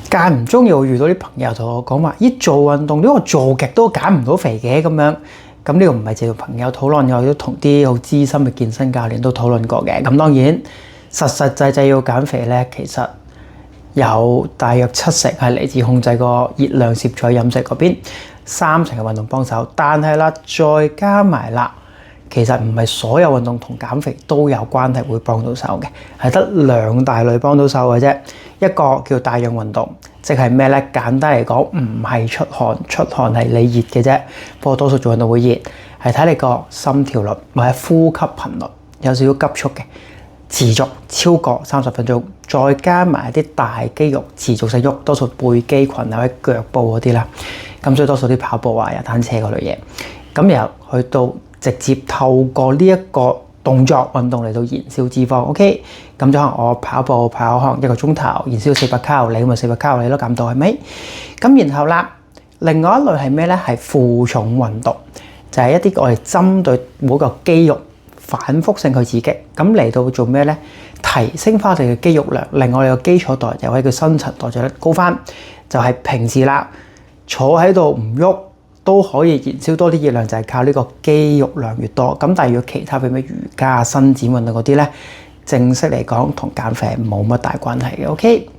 間唔中又會遇到啲朋友同我講話，咦，做運動呢個做極都減唔到肥嘅咁樣。咁呢個唔係淨係朋友討論，我都同啲好資深嘅健身教練都討論過嘅。咁當然實際要減肥咧，其實有大約70%係嚟自控制個熱量攝取飲食嗰邊，30%嘅運動幫手。但係啦，再加埋啦，其實唔係所有運動同減肥都有關係會幫到手嘅，係得2大類幫到手嘅啫。一個叫帶氧運動，即係咩咧？簡單嚟講，唔係出汗，出汗係你熱嘅啫。不過多數做運動會熱，係睇你個心跳率或者呼吸頻率有少少急速嘅，持續超過30分鐘，再加埋啲大肌肉持續性喐，多數背肌群或者腳部嗰啲啦。咁所以多數啲跑步啊、踩單車嗰類嘢。咁然後去到直接透過呢一個動作運動嚟到燃燒脂肪 ，OK？ 咁就可能我跑步跑可能1個鐘頭，燃燒400卡路里，咁咪400卡路里都減到係咪？咁然後啦，另外一類係咩咧？係負重運動，就係一啲我哋針對每個肌肉反覆性去刺激，咁嚟到做咩咧？提升翻我哋嘅肌肉量，令我哋嘅基礎代謝或者叫新陳代謝率高翻，就係平時啦，坐喺度唔喐都可以燃燒多啲熱量，就係靠呢個肌肉量越多。咁但係如果其他譬如咩瑜伽、伸展運動嗰啲咧，正式嚟講同減肥冇乜大關係嘅。OK。